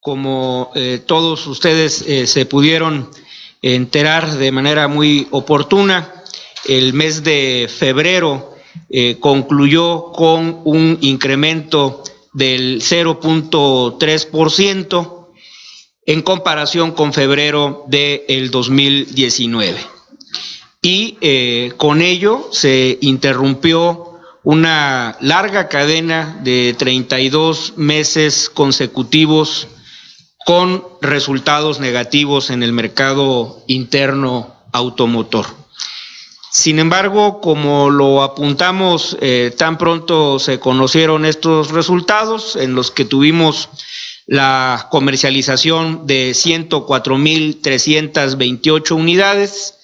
Como todos ustedes se pudieron enterar de manera muy oportuna, el mes de febrero concluyó con un incremento del 0.3% en comparación con febrero del 2019. Y con ello se interrumpió una larga cadena de 32 meses consecutivos con resultados negativos en el mercado interno automotor. Sin embargo, como lo apuntamos, tan pronto se conocieron estos resultados, en los que tuvimos la comercialización de 104,328 unidades,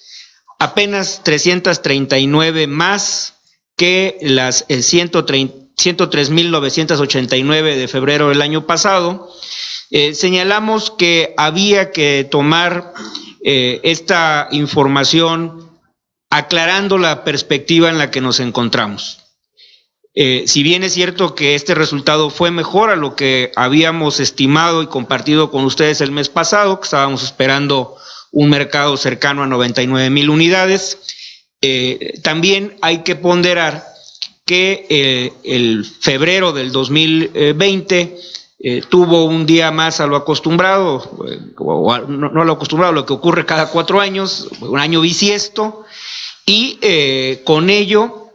apenas 339 más que las 103,989 de febrero del año pasado. Señalamos que había que tomar esta información aclarando la perspectiva en la que nos encontramos. Si bien es cierto que este resultado fue mejor a lo que habíamos estimado y compartido con ustedes el mes pasado, que estábamos esperando un mercado cercano a 99,000 unidades, también hay que ponderar que el febrero del 2020 tuvo un día más a lo acostumbrado, no a lo acostumbrado, lo que ocurre cada 4 años, un año bisiesto, y con ello,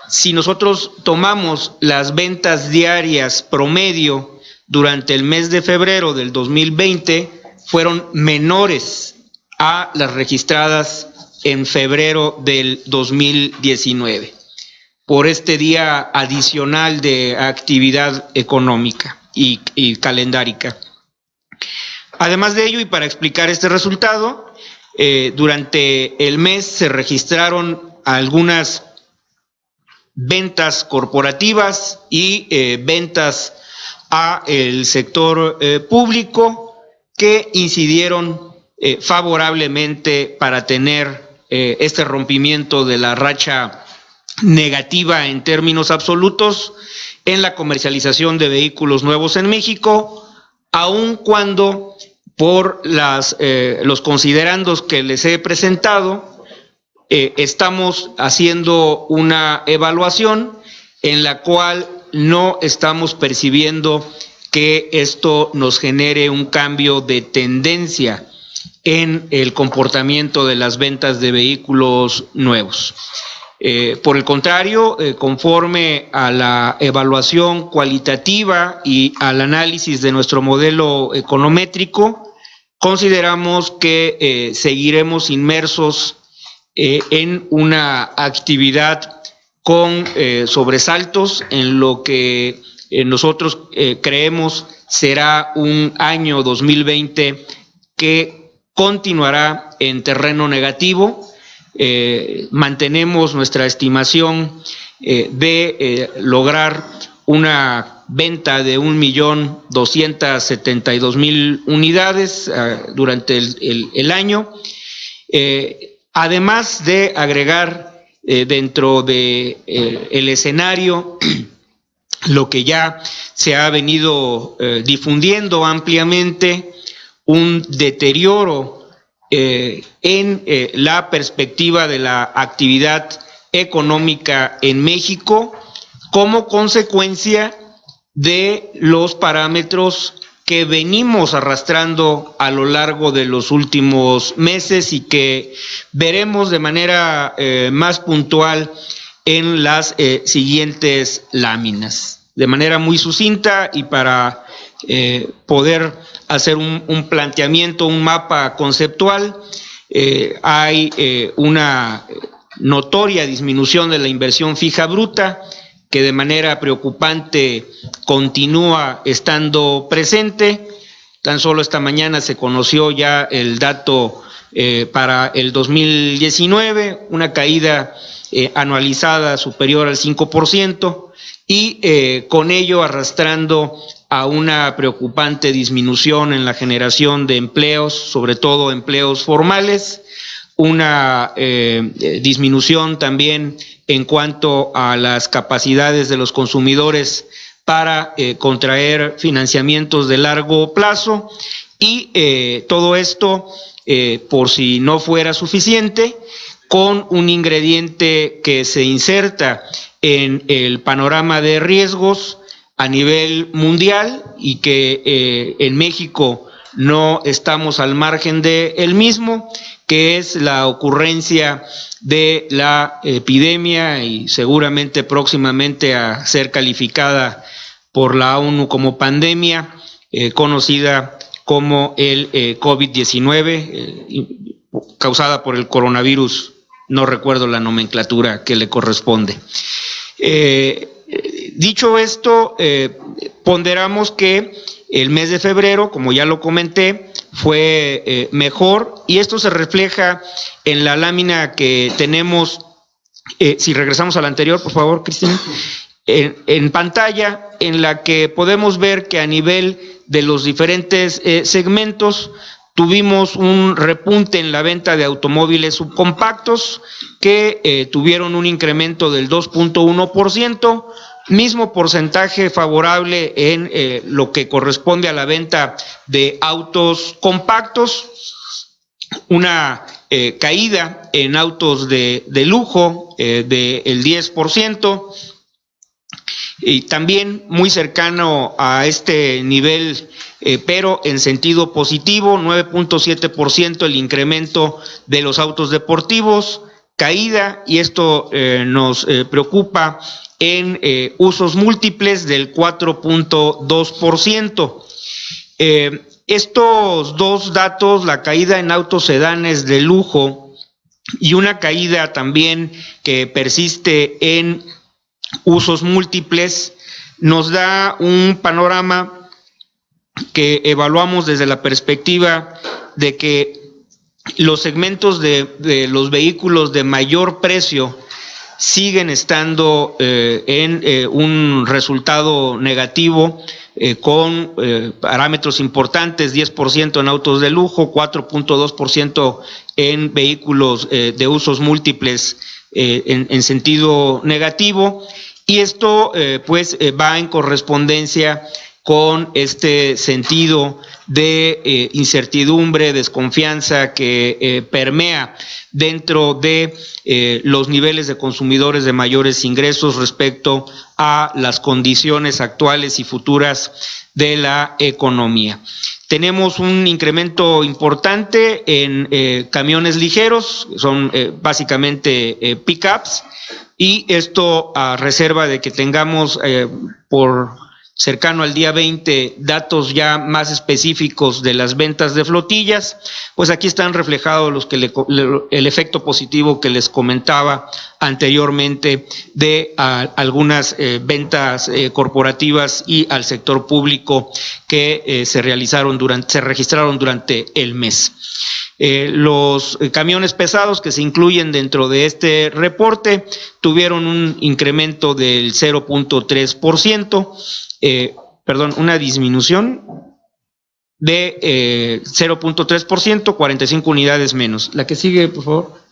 si nosotros tomamos las ventas diarias promedio durante el mes de febrero del 2020, fueron menores a las registradas en febrero del 2019, por este día adicional de actividad económica y calendárica. Además de ello, y para explicar este resultado, durante el mes se registraron algunas ventas corporativas y ventas a el sector público que incidieron favorablemente para tener este rompimiento de la racha negativa en términos absolutos en la comercialización de vehículos nuevos en México, aun cuando por los considerandos que les he presentado, estamos haciendo una evaluación en la cual no estamos percibiendo que esto nos genere un cambio de tendencia en el comportamiento de las ventas de vehículos nuevos. Por el contrario, conforme a la evaluación cualitativa y al análisis de nuestro modelo econométrico, consideramos que seguiremos inmersos en una actividad con sobresaltos en lo que nosotros creemos será un año 2020 que continuará en terreno negativo. Mantenemos nuestra estimación de lograr una venta de 1,272,000 unidades durante el año, además de agregar dentro de el escenario lo que ya se ha venido difundiendo ampliamente, un deterioro en la perspectiva de la actividad económica en México como consecuencia de los parámetros que venimos arrastrando a lo largo de los últimos meses y que veremos de manera más puntual en las siguientes láminas. De manera muy sucinta y para poder hacer un planteamiento, un mapa conceptual, hay una notoria disminución de la inversión fija bruta que de manera preocupante continúa estando presente. Tan solo esta mañana se conoció ya el dato para el 2019, una caída anualizada superior al 5%, y con ello arrastrando a una preocupante disminución en la generación de empleos, sobre todo empleos formales, una disminución también en cuanto a las capacidades de los consumidores para contraer financiamientos de largo plazo y todo esto, por si no fuera suficiente, con un ingrediente que se inserta en el panorama de riesgos a nivel mundial y que en México no estamos al margen de el mismo, que es la ocurrencia de la epidemia y seguramente próximamente a ser calificada por la ONU como pandemia, conocida como el COVID-19, causada por el coronavirus, no recuerdo la nomenclatura que le corresponde. Dicho esto, ponderamos que el mes de febrero, como ya lo comenté, fue mejor y esto se refleja en la lámina que tenemos, si regresamos a la anterior, por favor, Cristina, en pantalla, en la que podemos ver que a nivel de los diferentes segmentos tuvimos un repunte en la venta de automóviles subcompactos que tuvieron un incremento del 2.1%, mismo porcentaje favorable en lo que corresponde a la venta de autos compactos, una caída en autos de lujo del 10%, y también muy cercano a este nivel, pero en sentido positivo, 9.7% el incremento de los autos deportivos, caída, y esto nos preocupa, en usos múltiples del 4.2%. Estos dos datos, la caída en autos sedanes de lujo y una caída también que persiste en usos múltiples, nos da un panorama que evaluamos desde la perspectiva de que los segmentos de los vehículos de mayor precio siguen estando en un resultado negativo, con parámetros importantes, 10% en autos de lujo, 4.2% en vehículos de usos múltiples en sentido negativo, y esto pues va en correspondencia con este sentido de incertidumbre, desconfianza que permea dentro de los niveles de consumidores de mayores ingresos respecto a las condiciones actuales y futuras de la economía. Tenemos un incremento importante en camiones ligeros, son básicamente pickups, y esto a reserva de que tengamos por cercano al día 20 datos ya más específicos de las ventas de flotillas, pues aquí están reflejados los que el efecto positivo que les comentaba anteriormente de algunas ventas corporativas y al sector público que se registraron durante el mes. Los camiones pesados que se incluyen dentro de este reporte tuvieron un incremento del 0.3%, una disminución de 0.3%, 45 unidades menos. La que sigue, por favor.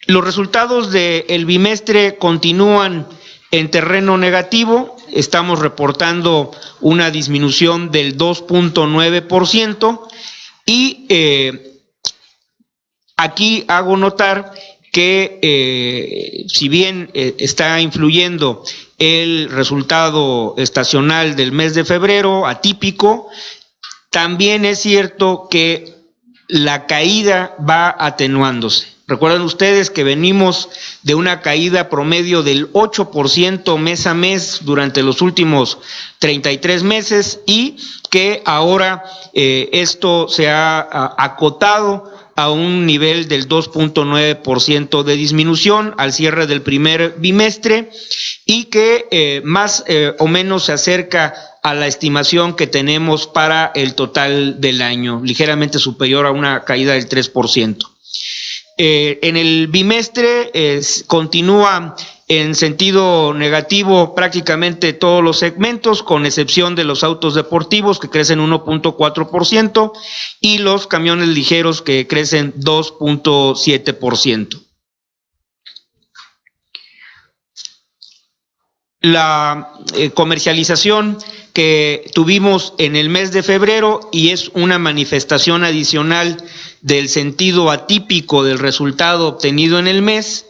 Los resultados del bimestre continúan en terreno negativo. Estamos reportando una disminución del 2.9% y aquí hago notar que si bien está influyendo el resultado estacional del mes de febrero, atípico, también es cierto que la caída va atenuándose. Recuerden ustedes que venimos de una caída promedio del 8% mes a mes durante los últimos 33 meses y que ahora esto se ha acotado a un nivel del 2.9% de disminución al cierre del primer bimestre y que más o menos se acerca a la estimación que tenemos para el total del año, ligeramente superior a una caída del 3%. En el bimestre continúa en sentido negativo prácticamente todos los segmentos, con excepción de los autos deportivos, que crecen 1.4%, y los camiones ligeros, que crecen 2.7%. la comercialización que tuvimos en el mes de febrero, y es una manifestación adicional del sentido atípico del resultado obtenido en el mes.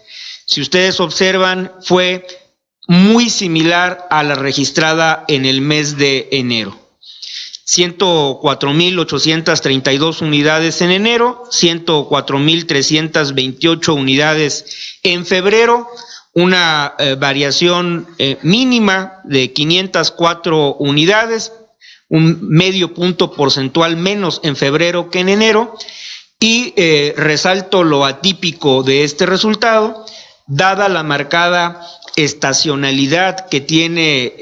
Si ustedes observan, fue muy similar a la registrada en el mes de enero. 104,832 unidades en enero, 104,328 unidades en febrero, una variación mínima de 504 unidades, un medio punto porcentual menos en febrero que en enero, y resalto lo atípico de este resultado, dada la marcada estacionalidad que tiene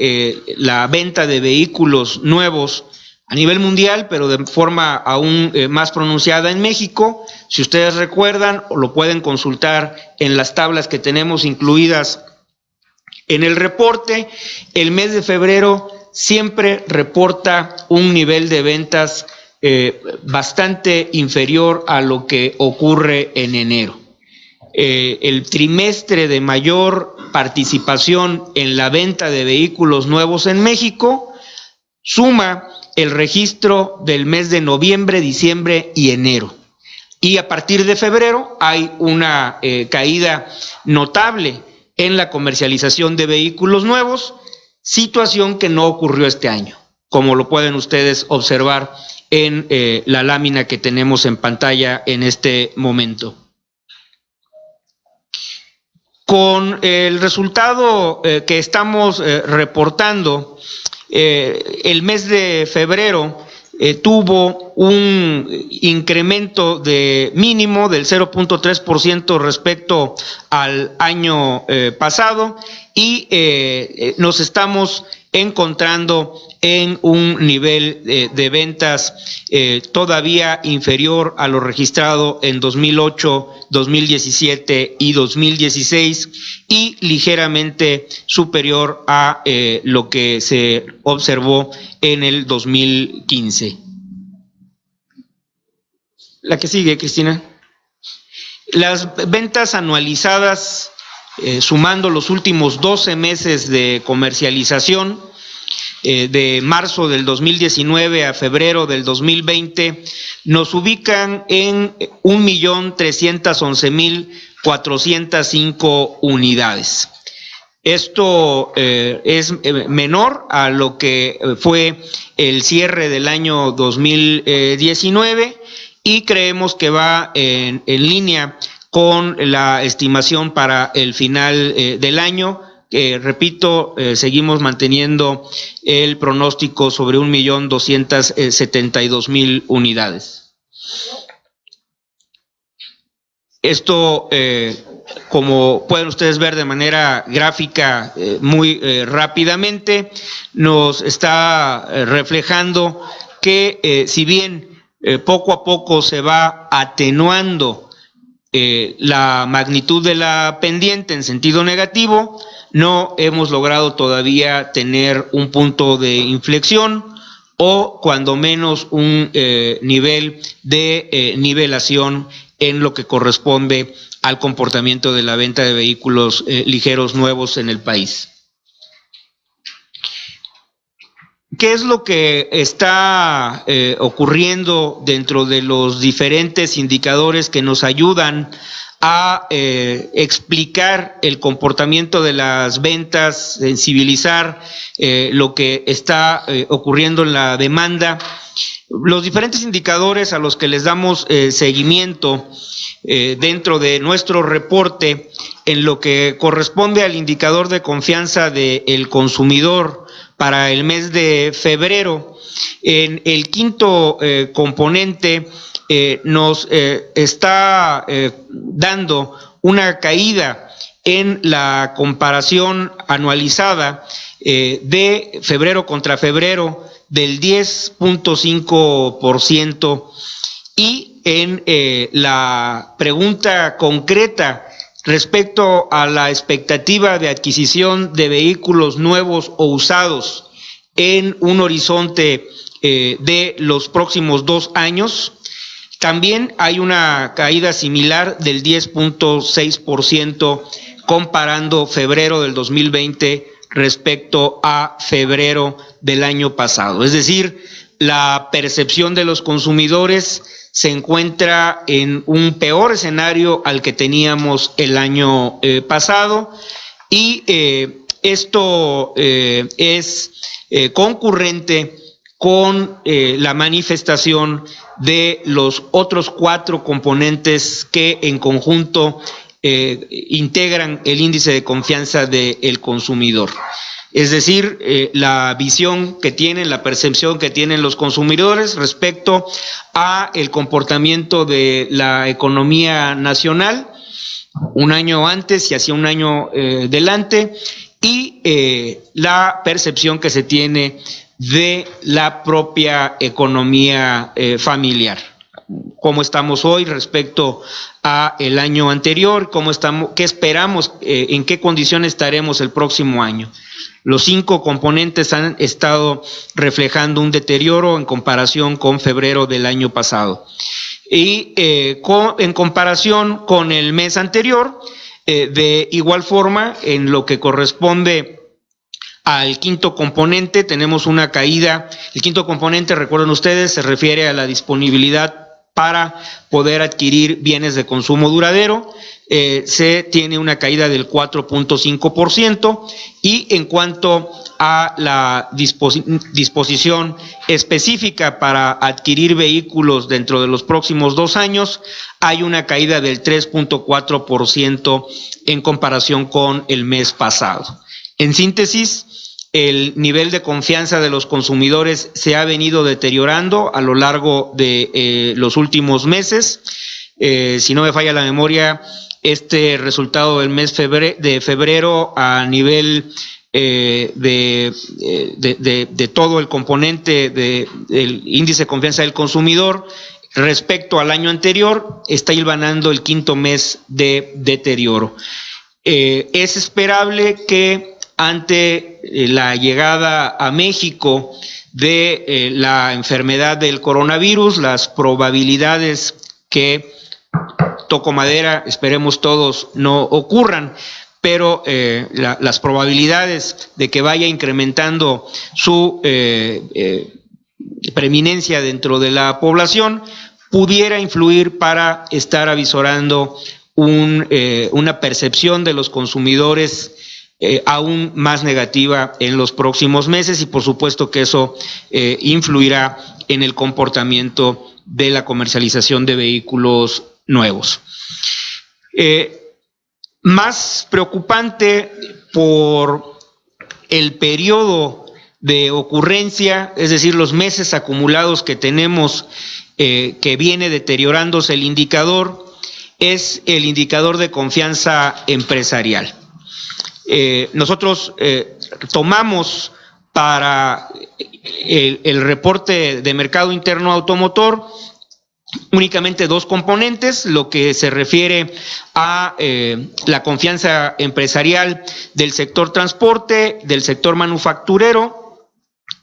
la venta de vehículos nuevos a nivel mundial, pero de forma aún más pronunciada en México. Si ustedes recuerdan, o lo pueden consultar en las tablas que tenemos incluidas en el reporte, el mes de febrero siempre reporta un nivel de ventas bastante inferior a lo que ocurre en enero. El trimestre de mayor participación en la venta de vehículos nuevos en México suma el registro del mes de noviembre, diciembre y enero. Y a partir de febrero hay una caída notable en la comercialización de vehículos nuevos, situación que no ocurrió este año, como lo pueden ustedes observar en la lámina que tenemos en pantalla en este momento. Con el resultado que estamos reportando, el mes de febrero tuvo un incremento de mínimo del 0.3% respecto al año pasado, y nos estamos encontrando en un nivel de ventas todavía inferior a lo registrado en 2008, 2017 y 2016, y ligeramente superior a lo que se observó en el 2015. La que sigue, Cristina. Las ventas anualizadas, sumando los últimos 12 meses de comercialización, de marzo del 2019 a febrero del 2020, nos ubican en 1,311,405 unidades. Esto es menor a lo que fue el cierre del año 2019, y creemos que va en línea con la estimación para el final del año, que repito, seguimos manteniendo el pronóstico sobre 1,272,000 unidades. Esto, como pueden ustedes ver de manera gráfica muy rápidamente, nos está reflejando que si bien poco a poco se va atenuando la magnitud de la pendiente en sentido negativo, no hemos logrado todavía tener un punto de inflexión, o cuando menos un nivel de nivelación en lo que corresponde al comportamiento de la venta de vehículos ligeros nuevos en el país. ¿Qué es lo que está ocurriendo dentro de los diferentes indicadores que nos ayudan a explicar el comportamiento de las ventas, sensibilizar lo que está ocurriendo en la demanda? Los diferentes indicadores a los que les damos seguimiento dentro de nuestro reporte, en lo que corresponde al indicador de confianza del consumidor para el mes de febrero, en el quinto componente nos está dando una caída en la comparación anualizada de febrero contra febrero del 10.5%, y en la pregunta concreta respecto a la expectativa de adquisición de vehículos nuevos o usados en un horizonte de los próximos 2 años, también hay una caída similar del 10.6% comparando febrero del 2020 respecto a febrero del año pasado. Es decir, la percepción de los consumidores se encuentra en un peor escenario al que teníamos el año pasado, y esto es concurrente con la manifestación de los otros 4 componentes que en conjunto integran el índice de confianza del consumidor. Es decir, la visión que tienen, la percepción que tienen los consumidores respecto a el comportamiento de la economía nacional un año antes y hacia un año delante, y la percepción que se tiene de la propia economía familiar. Cómo estamos hoy respecto a el año anterior, qué esperamos, en qué condiciones estaremos el próximo año. Los 5 componentes han estado reflejando un deterioro en comparación con febrero del año pasado. Y en comparación con el mes anterior, de igual forma, en lo que corresponde al quinto componente, tenemos una caída. El quinto componente, recuerden ustedes, se refiere a la disponibilidad para poder adquirir bienes de consumo duradero. Se tiene una caída del 4.5%, y en cuanto a la disposición específica para adquirir vehículos dentro de los próximos 2 años, hay una caída del 3.4% en comparación con el mes pasado. En síntesis, el nivel de confianza de los consumidores se ha venido deteriorando a lo largo de los últimos meses. Si no me falla la memoria, este resultado del mes de febrero a nivel de todo el componente del índice de confianza del consumidor respecto al año anterior está hilvanando el quinto mes de deterioro. Es esperable que ante la llegada a México de la enfermedad del coronavirus, las probabilidades que, toco madera, esperemos todos no ocurran, pero las probabilidades de que vaya incrementando su preeminencia dentro de la población pudiera influir para estar avisorando una percepción de los consumidores aún más negativa en los próximos meses, y por supuesto que eso influirá en el comportamiento de la comercialización de vehículos nuevos. Más preocupante por el periodo de ocurrencia, es decir, los meses acumulados que tenemos, que viene deteriorándose el indicador, es el indicador de confianza empresarial. Nosotros tomamos para el reporte de mercado interno automotor únicamente 2 componentes, lo que se refiere a la confianza empresarial del sector transporte, del sector manufacturero,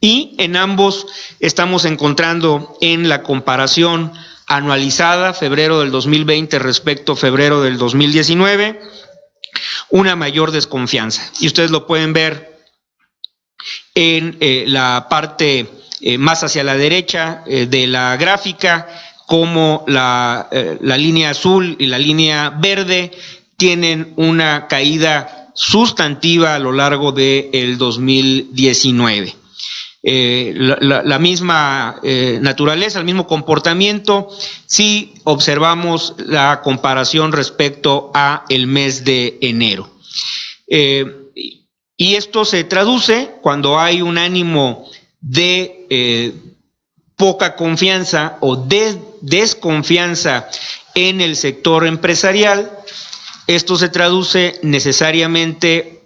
y en ambos estamos encontrando en la comparación anualizada febrero del 2020 respecto a febrero del 2019 una mayor desconfianza, y ustedes lo pueden ver en la parte más hacia la derecha de la gráfica, como la línea azul y la línea verde tienen una caída sustantiva a lo largo del 2019. La misma naturaleza, el mismo comportamiento, si observamos la comparación respecto a el mes de enero. Y esto se traduce cuando hay un ánimo de poca confianza o de desconfianza en el sector empresarial. Esto se traduce necesariamente,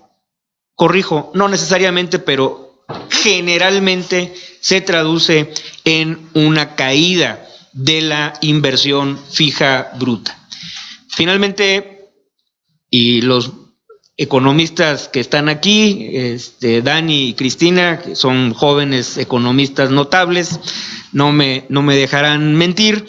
no necesariamente, pero generalmente se traduce en una caída de la inversión fija bruta. Finalmente, y los economistas que están aquí, Dani y Cristina, que son jóvenes economistas notables, no me dejarán mentir,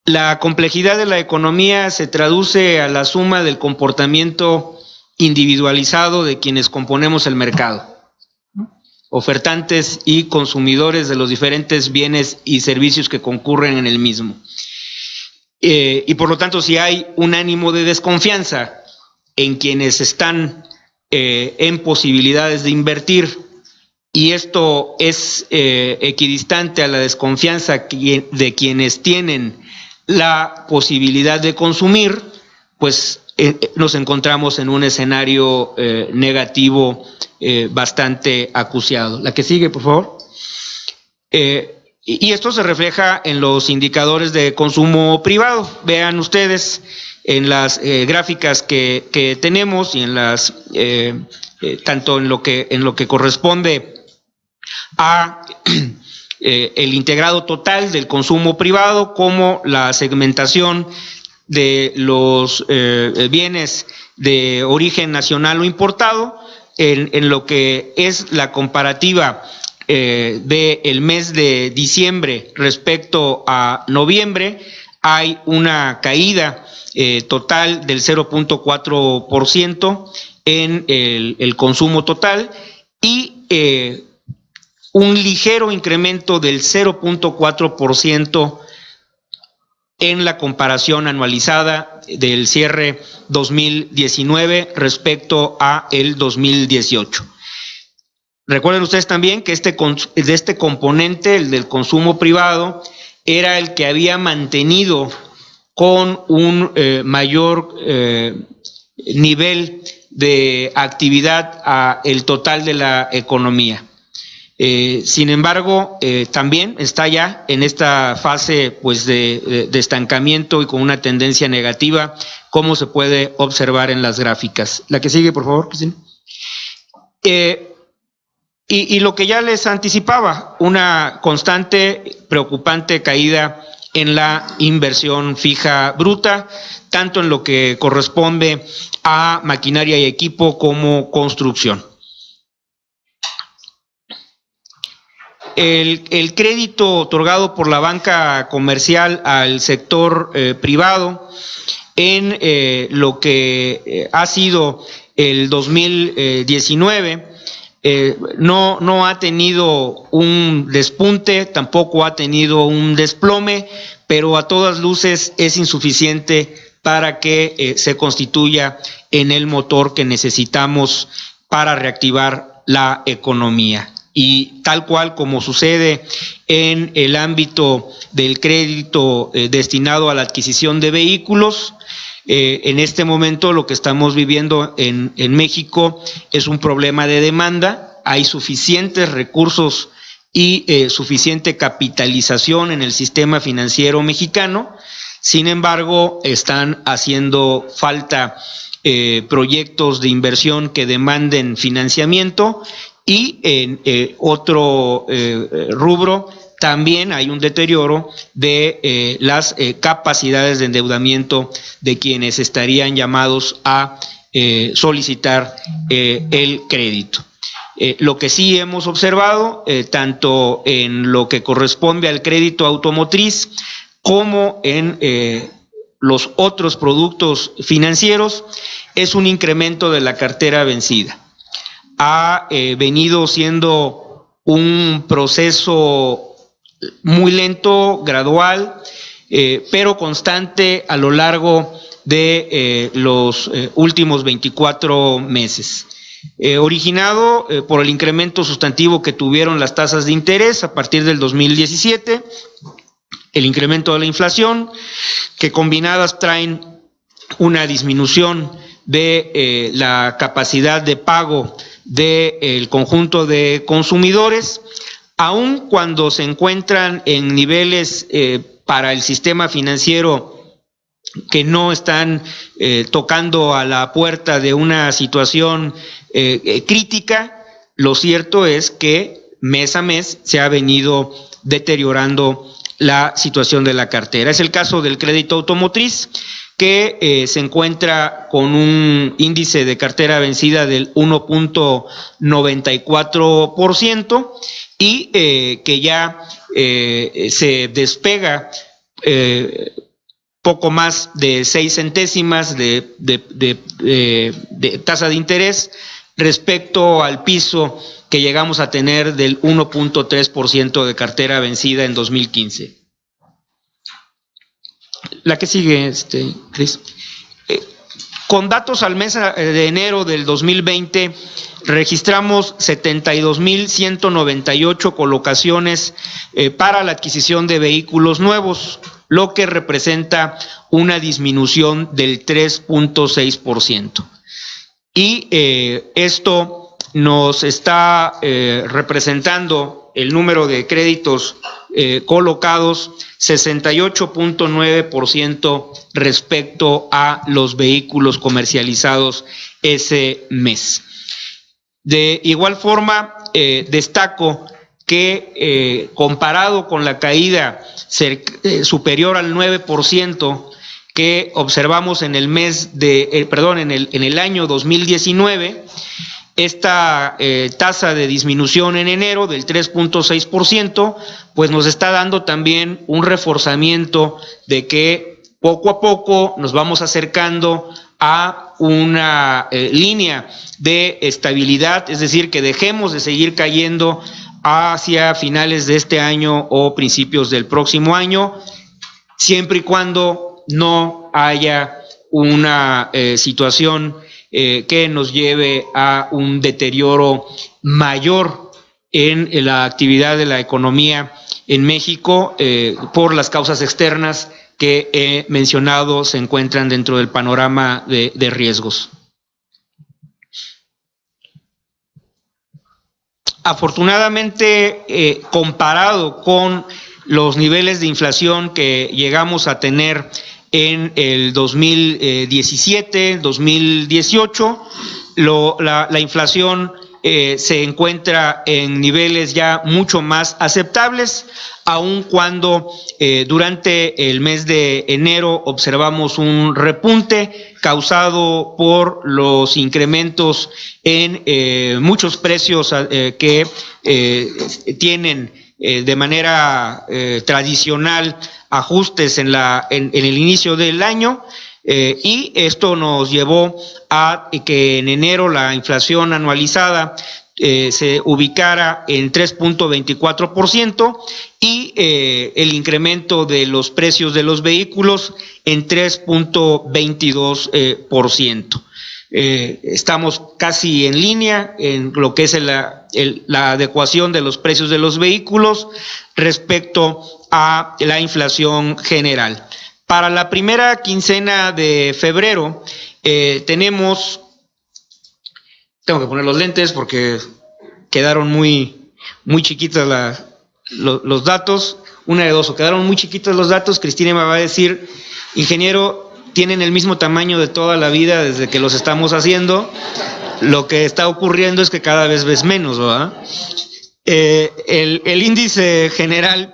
la complejidad de la economía se traduce a la suma del comportamiento individualizado de quienes componemos el mercado, ofertantes y consumidores de los diferentes bienes y servicios que concurren en el mismo. Y por lo tanto, si hay un ánimo de desconfianza en quienes están en posibilidades de invertir, y esto es equidistante a la desconfianza de quienes tienen la posibilidad de consumir, pues nos encontramos en un escenario negativo bastante acuciado. La que sigue, por favor. Y esto se refleja en los indicadores de consumo privado. Vean ustedes en las gráficas que tenemos y en las tanto en lo que corresponde a el integrado total del consumo privado como la segmentación de los bienes de origen nacional o importado, en lo que es la comparativa del mes de diciembre respecto a noviembre, hay una caída total del 0.4% en el consumo total y un ligero incremento del 0.4% en la comparación anualizada del cierre 2019 respecto a el 2018. Recuerden ustedes también que este componente, el del consumo privado, era el que había mantenido con un mayor nivel de actividad a el total de la economía. Sin embargo, también está ya en esta fase pues de estancamiento y con una tendencia negativa, como se puede observar en las gráficas. La que sigue, por favor, Cristina. Y lo que ya les anticipaba, una constante, preocupante caída en la inversión fija bruta, tanto en lo que corresponde a maquinaria y equipo como construcción. El crédito otorgado por la banca comercial al sector privado en lo que ha sido el 2019 no ha tenido un despunte, tampoco ha tenido un desplome, pero a todas luces es insuficiente para que se constituya en el motor que necesitamos para reactivar la economía. Y tal cual como sucede en el ámbito del crédito destinado a la adquisición de vehículos, en este momento lo que estamos viviendo en México es un problema de demanda. Hay suficientes recursos y suficiente capitalización en el sistema financiero mexicano. Sin embargo, están haciendo falta proyectos de inversión que demanden financiamiento. Y en otro rubro también hay un deterioro de las capacidades de endeudamiento de quienes estarían llamados a solicitar el crédito. Lo que sí hemos observado, tanto en lo que corresponde al crédito automotriz como en los otros productos financieros, es un incremento de la cartera vencida. Ha venido siendo un proceso muy lento, gradual, pero constante a lo largo de los últimos 24 meses. Originado por el incremento sustantivo que tuvieron las tasas de interés a partir del 2017, el incremento de la inflación, que combinadas traen una disminución de la capacidad de pago del conjunto de consumidores, aun cuando se encuentran en niveles para el sistema financiero que no están tocando a la puerta de una situación crítica. Lo cierto es que mes a mes se ha venido deteriorando la situación de la cartera. Es el caso del crédito automotriz, que se encuentra con un índice de cartera vencida del 1.94% y que ya se despega poco más de 6 centésimas de tasa de interés respecto al piso que llegamos a tener del 1.3% de cartera vencida en 2015. La que sigue, Cris. Con datos al mes de enero del 2020, registramos 72,198 colocaciones para la adquisición de vehículos nuevos, lo que representa una disminución del 3.6%. Y esto nos está representando el número de créditos colocados 68.9% respecto a los vehículos comercializados ese mes. De igual forma, destaco que comparado con la caída superior al 9% que observamos en el en el año 2019, esta tasa de disminución en enero del 3.6%, pues nos está dando también un reforzamiento de que poco a poco nos vamos acercando a una línea de estabilidad, es decir, que dejemos de seguir cayendo hacia finales de este año o principios del próximo año, siempre y cuando no haya una situación que nos lleve a un deterioro mayor en la actividad de la economía en México por las causas externas que he mencionado se encuentran dentro del panorama de riesgos. Afortunadamente, comparado con los niveles de inflación que llegamos a tener en el 2017, 2018, la inflación se encuentra en niveles ya mucho más aceptables, aun cuando durante el mes de enero observamos un repunte causado por los incrementos en muchos precios que tienen de manera tradicional ajustes en el inicio del año, y esto nos llevó a que en enero la inflación anualizada se ubicara en 3.24% y el incremento de los precios de los vehículos en 3.22%. Estamos casi en línea en lo que es la adecuación de los precios de los vehículos respecto a la inflación general. Para la primera quincena de febrero tenemos, tengo que poner los lentes porque quedaron muy chiquitos los datos, una de dos, o quedaron muy chiquitos los datos. Cristina me va a decir, ingeniero, tienen el mismo tamaño de toda la vida desde que los estamos haciendo, lo que está ocurriendo es que cada vez ves menos, ¿verdad? El índice general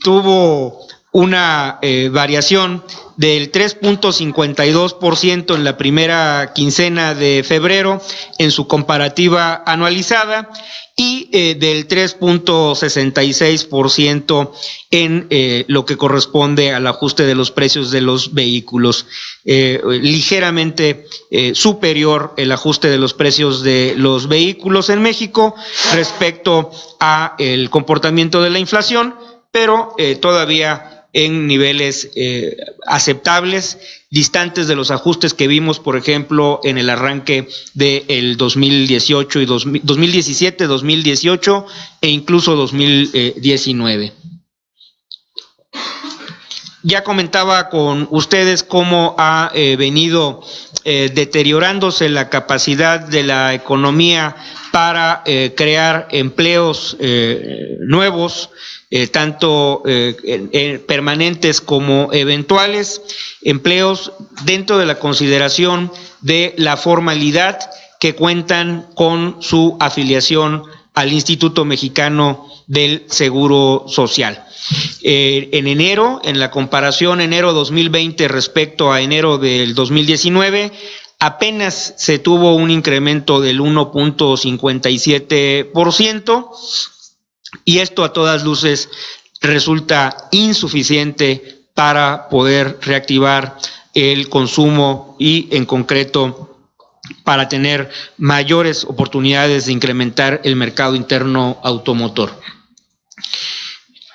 tuvo una variación del 3.52% en la primera quincena de febrero en su comparativa anualizada y del 3.66% en lo que corresponde al ajuste de los precios de los vehículos. Ligeramente superior el ajuste de los precios de los vehículos en México respecto a el comportamiento de la inflación, pero todavía en niveles aceptables, distantes de los ajustes que vimos, por ejemplo, en el arranque del 2018 y 2017, 2018 e incluso 2019. Ya comentaba con ustedes cómo ha venido deteriorándose la capacidad de la economía para crear empleos nuevos, tanto permanentes como eventuales, empleos dentro de la consideración de la formalidad que cuentan con su afiliación al Instituto Mexicano del Seguro Social. En enero, en la comparación enero 2020 respecto a enero del 2019, apenas se tuvo un incremento del 1.57%, y esto a todas luces resulta insuficiente para poder reactivar el consumo y, en concreto, para tener mayores oportunidades de incrementar el mercado interno automotor.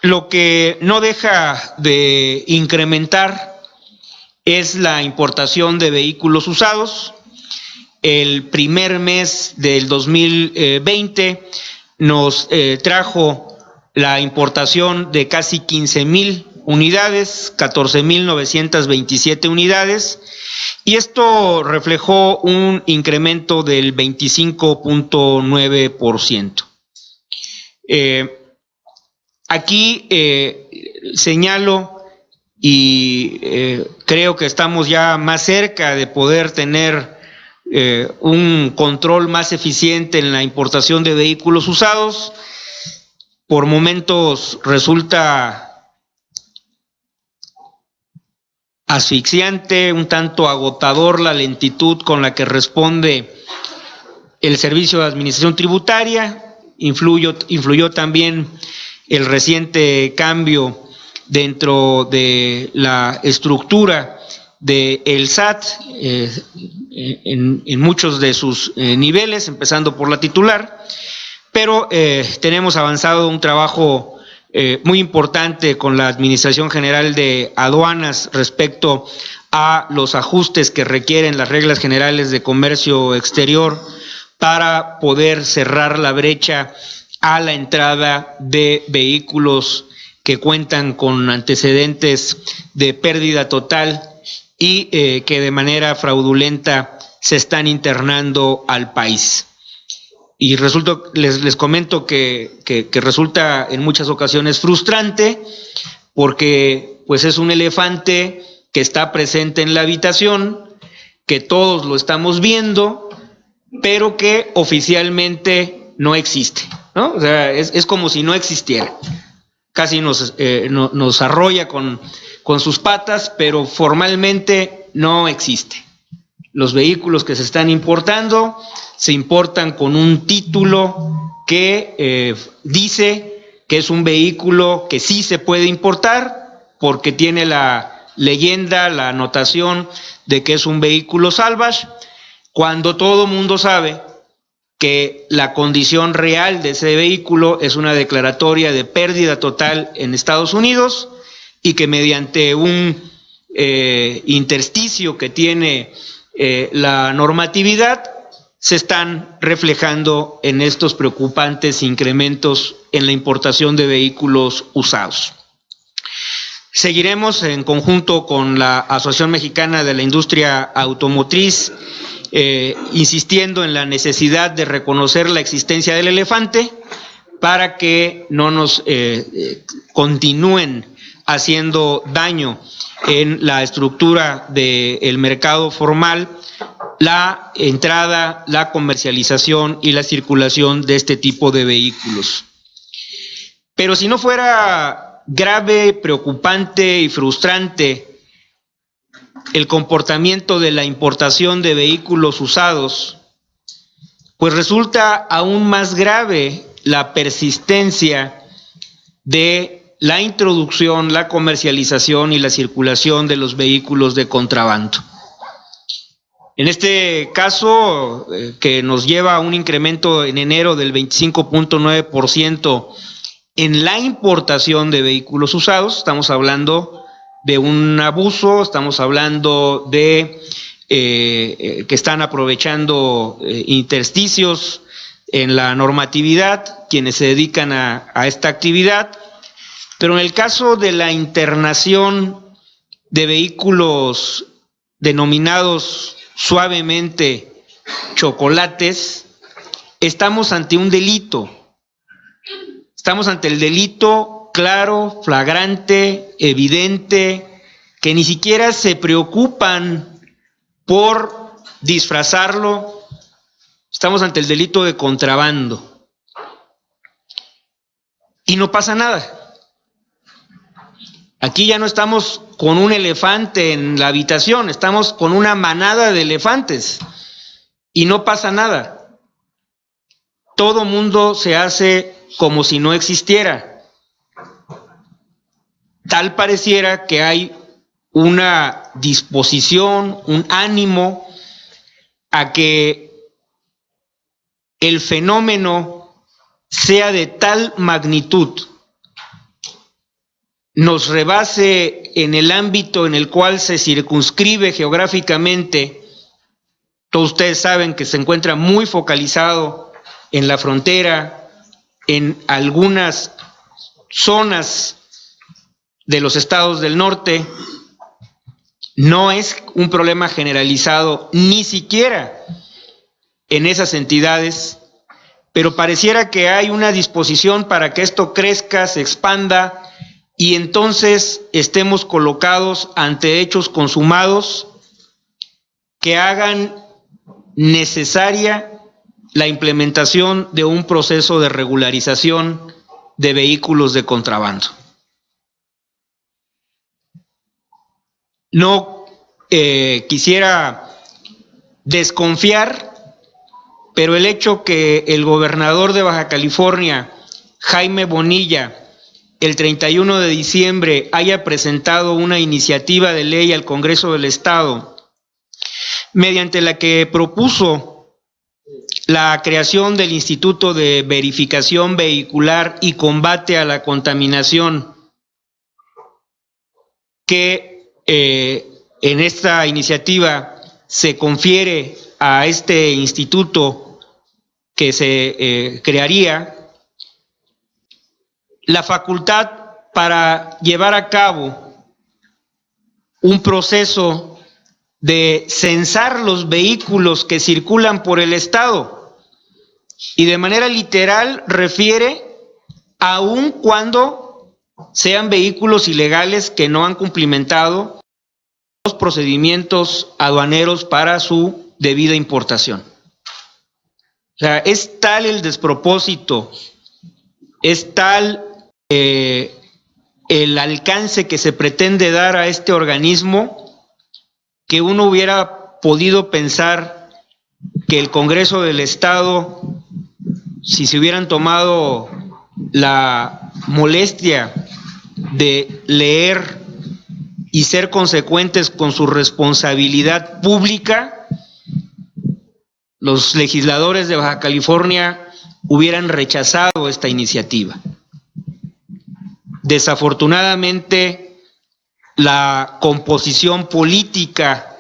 Lo que no deja de incrementar es la importación de vehículos usados. El primer mes del 2020 nos trajo la importación de casi 15,000 unidades, 14,927 unidades, y esto reflejó un incremento del 25.9%. Aquí señalo y creo que estamos ya más cerca de poder tener un control más eficiente en la importación de vehículos usados. Por momentos resulta asfixiante, un tanto agotador la lentitud con la que responde el Servicio de Administración Tributaria. Influyó también el reciente cambio dentro de la estructura del SAT en muchos de sus niveles, empezando por la titular, pero tenemos avanzado un trabajo muy importante con la Administración General de Aduanas respecto a los ajustes que requieren las reglas generales de comercio exterior para poder cerrar la brecha a la entrada de vehículos que cuentan con antecedentes de pérdida total y que de manera fraudulenta se están internando al país. Y les comento que resulta en muchas ocasiones frustrante porque pues es un elefante que está presente en la habitación, que todos lo estamos viendo, pero que oficialmente no existe, ¿no? O sea, es como si no existiera. Casi nos arrolla con sus patas, pero formalmente no existe. Los vehículos que se están importando se importan con un título que dice que es un vehículo que sí se puede importar porque tiene la leyenda, la anotación de que es un vehículo salvage, cuando todo mundo sabe que la condición real de ese vehículo es una declaratoria de pérdida total en Estados Unidos y que mediante un intersticio que tiene la normatividad se están reflejando en estos preocupantes incrementos en la importación de vehículos usados. Seguiremos en conjunto con la Asociación Mexicana de la Industria Automotriz insistiendo en la necesidad de reconocer la existencia del elefante para que no nos continúen haciendo daño en la estructura del mercado formal, la entrada, la comercialización y la circulación de este tipo de vehículos. Pero si no fuera grave, preocupante y frustrante el comportamiento de la importación de vehículos usados, pues resulta aún más grave la persistencia de la introducción, la comercialización y la circulación de los vehículos de contrabando. En este caso, que nos lleva a un incremento en enero del 25.9% en la importación de vehículos usados, estamos hablando de un abuso, estamos hablando de que están aprovechando intersticios en la normatividad quienes se dedican a esta actividad, pero en el caso de la internación de vehículos denominados suavemente chocolates, estamos ante un delito, estamos ante el delito claro, flagrante, evidente, que ni siquiera se preocupan por disfrazarlo. Estamos ante el delito de contrabando y no pasa nada. Aquí ya no estamos con un elefante en la habitación, estamos con una manada de elefantes y no pasa nada. Todo mundo se hace como si no existiera. tal pareciera que hay una disposición, un ánimo a que el fenómeno sea de tal magnitud, nos rebase en el ámbito en el cual se circunscribe geográficamente. Todos ustedes saben que se encuentra muy focalizado en la frontera, en algunas zonas de los estados del norte. No es un problema generalizado, ni siquiera en esas entidades, pero pareciera que hay una disposición para que esto crezca, se expanda, y entonces estemos colocados ante hechos consumados que hagan necesaria la implementación de un proceso de regularización de vehículos de contrabando. No quisiera desconfiar, pero el hecho que el gobernador de Baja California, Jaime Bonilla, el 31 de diciembre haya presentado una iniciativa de ley al Congreso del Estado, mediante la que propuso la creación del Instituto de Verificación Vehicular y Combate a la Contaminación, que en esta iniciativa se confiere a este instituto que se crearía la facultad para llevar a cabo un proceso de censar los vehículos que circulan por el estado, y de manera literal refiere aun cuando sean vehículos ilegales que no han cumplimentado los procedimientos aduaneros para su debida importación. O sea, es tal el despropósito, es tal el alcance que se pretende dar a este organismo, que uno hubiera podido pensar que el Congreso del Estado, si se hubieran tomado la molestia de leer y ser consecuentes con su responsabilidad pública, los legisladores de Baja California hubieran rechazado esta iniciativa. Desafortunadamente, la composición política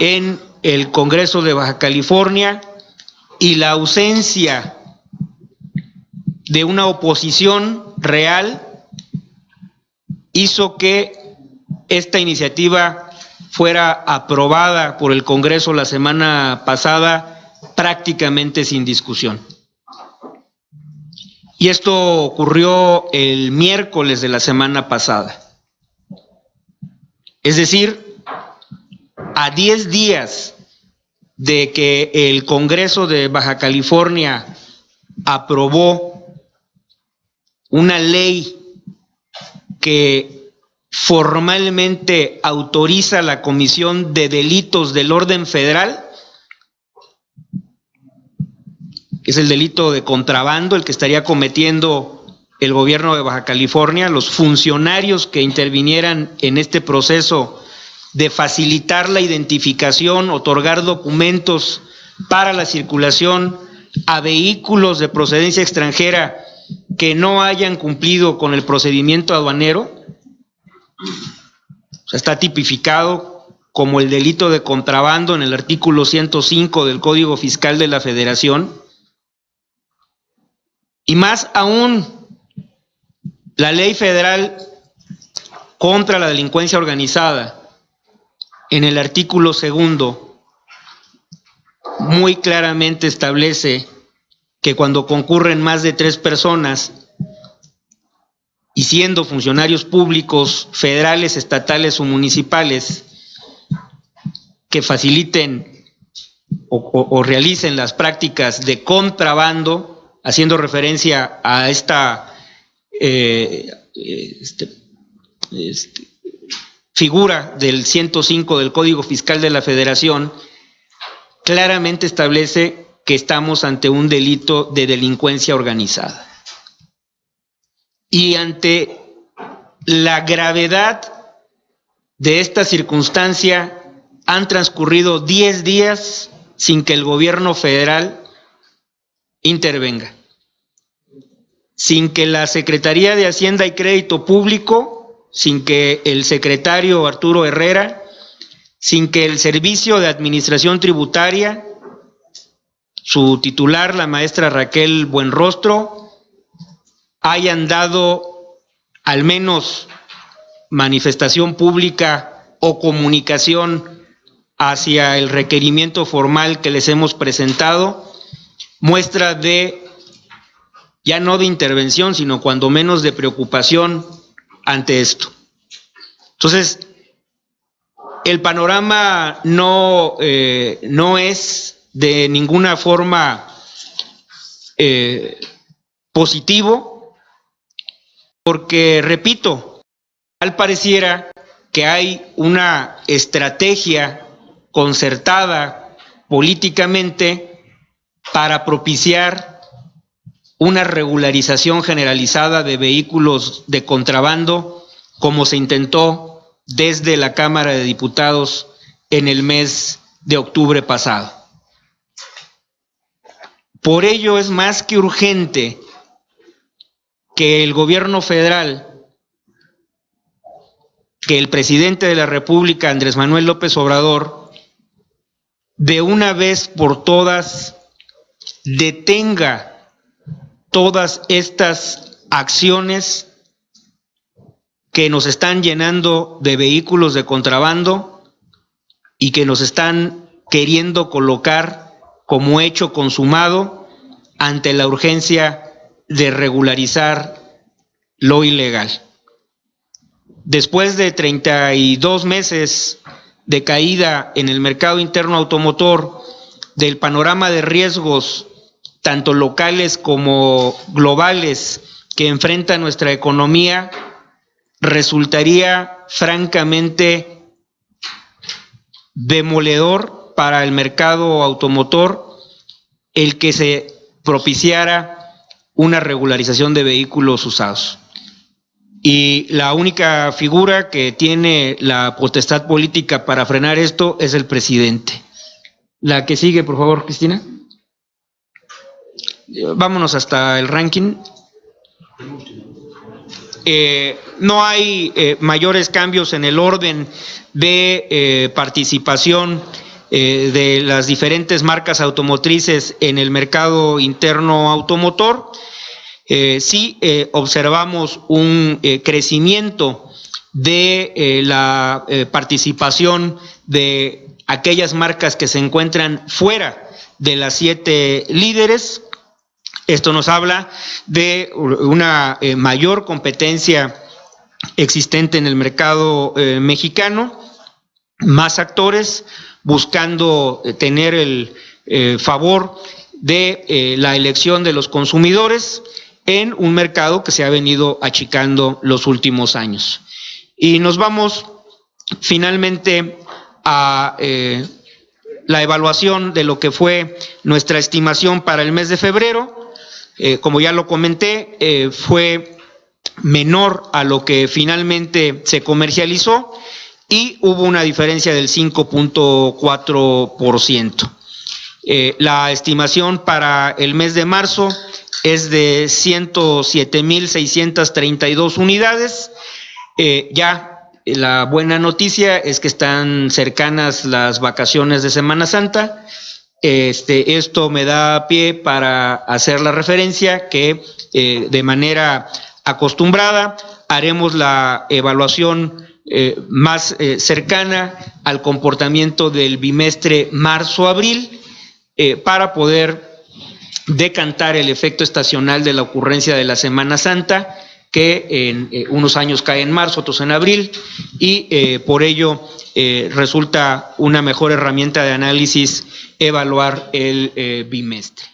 en el Congreso de Baja California y la ausencia de una oposición real hizo que esta iniciativa fuera aprobada por el Congreso la semana pasada prácticamente sin discusión. Y esto ocurrió el miércoles de la semana pasada. Es decir, a 10 días de que el Congreso de Baja California aprobó una ley que formalmente autoriza la comisión de delitos del orden federal, que es el delito de contrabando, el que estaría cometiendo el gobierno de Baja California, los funcionarios que intervinieran en este proceso de facilitar la identificación, otorgar documentos para la circulación a vehículos de procedencia extranjera que no hayan cumplido con el procedimiento aduanero. O sea, está tipificado como el delito de contrabando en el artículo 105 del Código Fiscal de la Federación. Y más aún, la ley federal contra la delincuencia organizada, en el artículo 2, muy claramente establece que cuando concurren más de 3 personas, y siendo funcionarios públicos federales, estatales o municipales, que faciliten o realicen las prácticas de contrabando, haciendo referencia a esta figura del 105 del Código Fiscal de la Federación, claramente establece que estamos ante un delito de delincuencia organizada. Y ante la gravedad de esta circunstancia, han transcurrido 10 días sin que el gobierno federal intervenga, sin que la Secretaría de Hacienda y Crédito Público, sin que el secretario Arturo Herrera, sin que el Servicio de Administración Tributaria, su titular, la maestra Raquel Buenrostro, hayan dado al menos manifestación pública o comunicación hacia el requerimiento formal que les hemos presentado, muestra de, ya no de intervención, sino cuando menos de preocupación ante esto. Entonces, el panorama no es de ninguna forma positivo, porque, repito, tal pareciera que hay una estrategia concertada políticamente para propiciar una regularización generalizada de vehículos de contrabando, como se intentó desde la Cámara de Diputados en el mes de octubre pasado. Por ello es más que urgente que el gobierno federal, que el presidente de la República, Andrés Manuel López Obrador, de una vez por todas detenga todas estas acciones que nos están llenando de vehículos de contrabando y que nos están queriendo colocar como hecho consumado ante la urgencia de regularizar lo ilegal. Después de 32 meses de caída en el mercado interno automotor, del panorama de riesgos tanto locales como globales que enfrenta nuestra economía, resultaría francamente demoledor para el mercado automotor el que se propiciara una regularización de vehículos usados. Y la única figura que tiene la potestad política para frenar esto es el presidente. La que sigue, por favor, Cristina. Vámonos hasta el ranking. No hay mayores cambios en el orden de participación de las diferentes marcas automotrices en el mercado interno automotor. Sí observamos un crecimiento de la participación de aquellas marcas que se encuentran fuera de las 7 líderes. Esto nos habla de una mayor competencia existente en el mercado mexicano, más actores buscando tener el favor de la elección de los consumidores en un mercado que se ha venido achicando los últimos años. Y nos vamos finalmente a la evaluación de lo que fue nuestra estimación para el mes de febrero. Como ya lo comenté, fue menor a lo que finalmente se comercializó y hubo una diferencia del 5.4%. La estimación para el mes de marzo es de 107.632 unidades. Ya la buena noticia es que están cercanas las vacaciones de Semana Santa. Esto me da pie para hacer la referencia que de manera acostumbrada haremos la evaluación más cercana al comportamiento del bimestre marzo-abril para poder decantar el efecto estacional de la ocurrencia de la Semana Santa, que en unos años cae en marzo, otros en abril, y por ello resulta una mejor herramienta de análisis evaluar el bimestre.